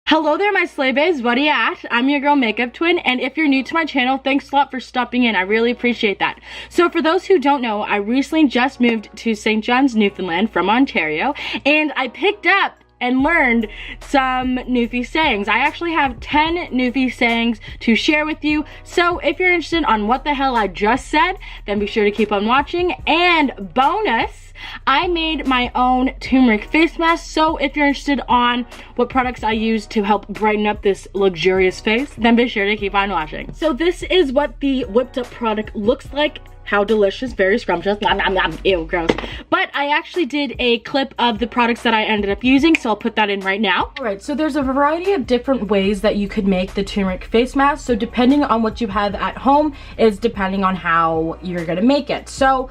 Hello there, my slaybaes. What are you at? I'm your girl Makeuptwinn, and if you're new to my channel, thanks a lot for stopping in. I really appreciate that. So for those who don't know, I recently just moved to St. John's, Newfoundland from Ontario, and I picked up and learned some Newfie sayings. I actually have 10 Newfie sayings to share with you. So if you're interested on what the hell I just said, then be sure to keep on watching. And bonus, I made my own turmeric face mask. So if you're interested on what products I use to help brighten up this luxurious face, then be sure to keep on watching. So this is what the whipped up product looks like. How delicious, very scrumptious, ew, gross. But I actually did a clip of the products that I ended up using, so I'll put that in right now. All right, so there's a variety of different ways that you could make the turmeric face mask. So depending on what you have at home is depending on how you're gonna make it. So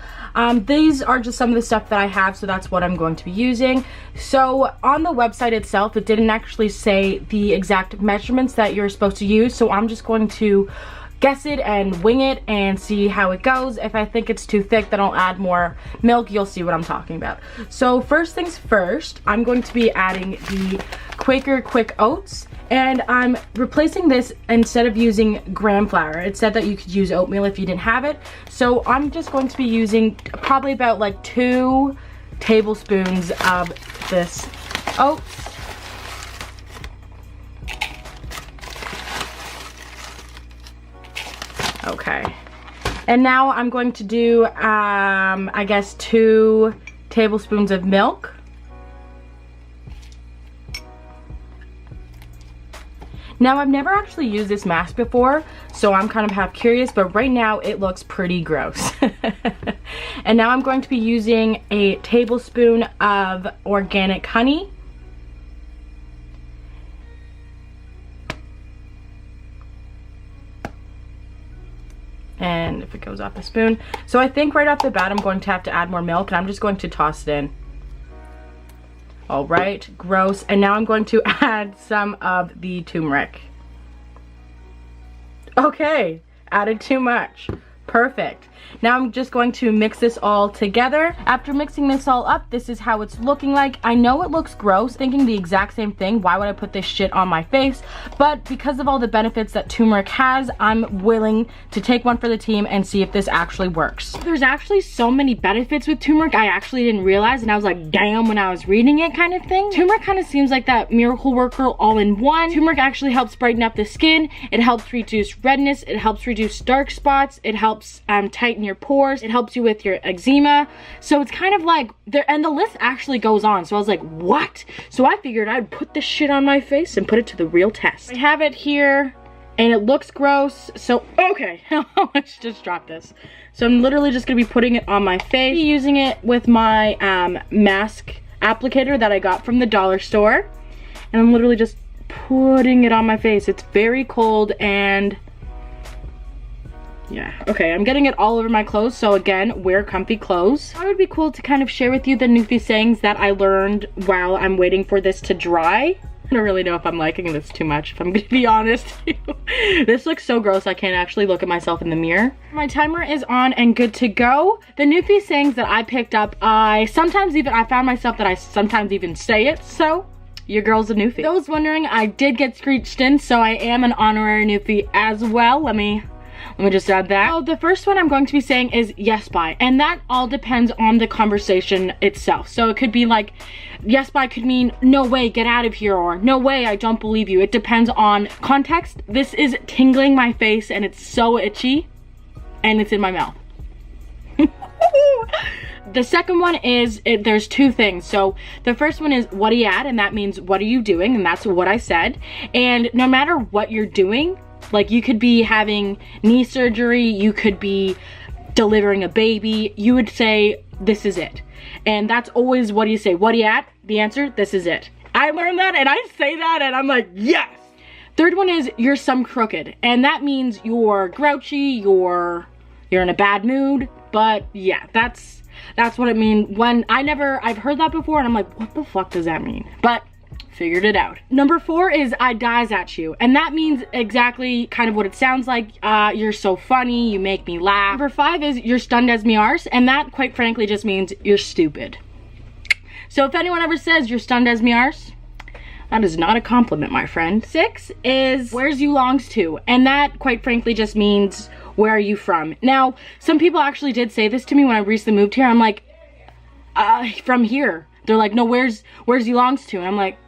these are just some of the stuff that I have, so that's what I'm going to be using. So on the website itself, it didn't actually say the exact measurements that you're supposed to use, so I'm just going to guess it and wing it and see how it goes. If I think it's too thick, then I'll add more milk. You'll see what I'm talking about. So first things first, I'm going to be adding the Quaker Quick Oats, and I'm replacing this instead of using graham flour. It said that you could use oatmeal if you didn't have it. So I'm just going to be using probably about like 2 tablespoons of this oats. Okay, and now I'm going to do, I guess 2 tablespoons of milk. Now I've never actually used this mask before, so I'm kind of half curious, but right now it looks pretty gross. And now I'm going to be using a tablespoon of organic honey. And if it goes off the spoon. So I think right off the bat I'm going to have to add more milk, and I'm just going to toss it in. All right, gross. And now I'm going to add some of the turmeric. Okay, added too much. Perfect. Now I'm just going to mix this all together. After mixing this all up, this is how it's looking like. I know it looks gross, thinking the exact same thing. Why would I put this shit on my face? But because of all the benefits that turmeric has, I'm willing to take one for the team and see if this actually works. There's actually so many benefits with turmeric I actually didn't realize, and I was like, damn, when I was reading it kind of thing. Turmeric kind of seems like that miracle worker all in one. Turmeric actually helps brighten up the skin. It helps reduce redness. It helps reduce dark spots. It helps tighten your pores. It helps you with your eczema. So it's kind of like there, and the list actually goes on. So I was like, what? So I figured I'd put this shit on my face and put it to the real test. I have it here and it looks gross. So, okay, let's just drop this. So I'm literally just gonna be putting it on my face, using it with my mask applicator that I got from the dollar store. And I'm literally just putting it on my face. It's very cold and yeah, okay, I'm getting it all over my clothes, so again, wear comfy clothes. It would be cool to kind of share with you the Newfie sayings that I learned while I'm waiting for this to dry. I don't really know if I'm liking this too much, if I'm gonna be honest. This looks so gross, I can't actually look at myself in the mirror. My timer is on and good to go. The Newfie sayings that I picked up, I found myself that I sometimes even say it, so your girl's a Newfie. Those wondering, I did get screeched in, so I am an honorary Newfie as well. Let me just add that. So the first one I'm going to be saying is yes bye, and that all depends on the conversation itself. So it could be like, yes bye could mean no way, get out of here, or no way, I don't believe you. It depends on context. This is tingling my face and it's so itchy and it's in my mouth. The second one is, there's 2 things. So the first one is what are you at, and that means what are you doing, and that's what I said. And no matter what you're doing, like you could be having knee surgery, you could be delivering a baby, you would say, this is it. And that's always, what do you say? What are you at? The answer, this is it. I learned that and I say that and I'm like, yes. Third one is you're some crooked. And that means you're grouchy, you're in a bad mood. But yeah, that's what I mean. When I've heard that before and I'm like, what the fuck does that mean? But figured it out. Number 4 is I dies at you, and that means exactly kind of what it sounds like. You're so funny, you make me laugh. Number 5 is you're stunned as me arse, and that quite frankly just means you're stupid. So if anyone ever says you're stunned as me arse, That is not a compliment, my friend. 6 is where's you longs to, and that quite frankly just means where are you from. Now, some people actually did say this to me when I recently moved here. I'm like, from here. They're like, no, where's you longs to? And I'm like,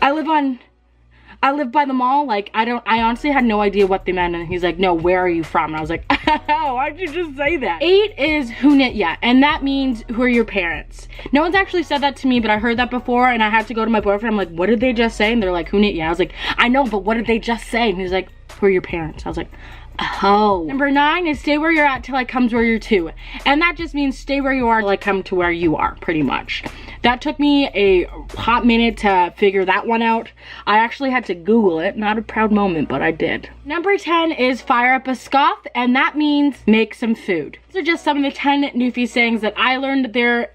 I live by the mall. Like, I honestly had no idea what they meant. And he's like, no, where are you from? And I was like, oh, why'd you just say that? 8 is who knit ya, and that means who are your parents. No one's actually said that to me, but I heard that before, and I had to go to my boyfriend. I'm like, what did they just say? And they're like, who knit ya? I was like, I know, but what did they just say? And he's like, who are your parents? I was like, oh. Number 9 is stay where you're at till I comes where you're to. And that just means stay where you are till I come to where you are, pretty much. That took me a hot minute to figure that one out. I actually had to Google it. Not a proud moment, but I did. Number 10 is fire up a scoff, and that means make some food. These are just some of the 10 Newfie sayings that I learned. There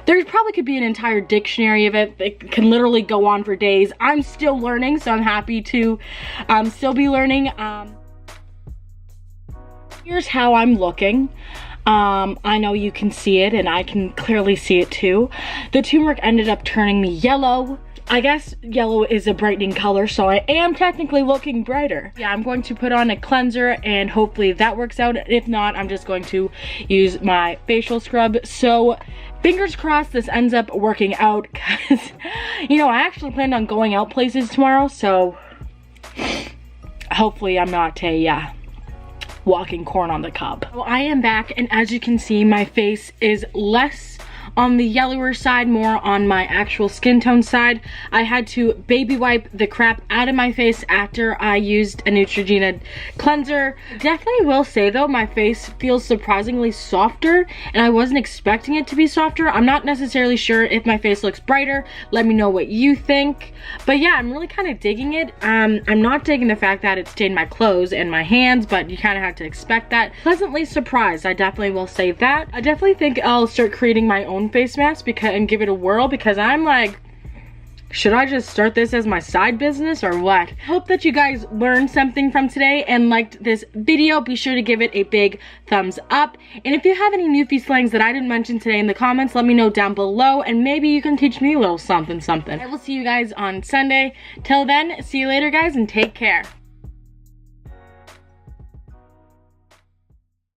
probably could be an entire dictionary of it. It can literally go on for days. I'm still learning, so I'm happy to still be learning. Here's how I'm looking. I know you can see it, and I can clearly see it too. The turmeric ended up turning me yellow. I guess yellow is a brightening color, so I am technically looking brighter. Yeah, I'm going to put on a cleanser, and hopefully that works out. If not, I'm just going to use my facial scrub. So fingers crossed this ends up working out, because, you know, I actually planned on going out places tomorrow, so hopefully I'm not a walking corn on the cob. Well, I am back, and as you can see, my face is less on the yellower side, more on my actual skin tone side. I had to baby wipe the crap out of my face after I used a Neutrogena cleanser. Definitely will say though, my face feels surprisingly softer, and I wasn't expecting it to be softer. I'm not necessarily sure if my face looks brighter. Let me know what you think. But yeah, I'm really kind of digging it. I'm not digging the fact that it stained my clothes and my hands, but you kind of have to expect that. Pleasantly surprised, I definitely will say that. I definitely think I'll start creating my own face mask and give it a whirl, because I'm like, should I just start this as my side business or what? Hope that you guys learned something from today and liked this video. Be sure to give it a big thumbs up. And if you have any Newfie slangs that I didn't mention today in the comments, let me know down below, and maybe you can teach me a little something. I will see you guys on Sunday. Till then, see you later guys, and take care.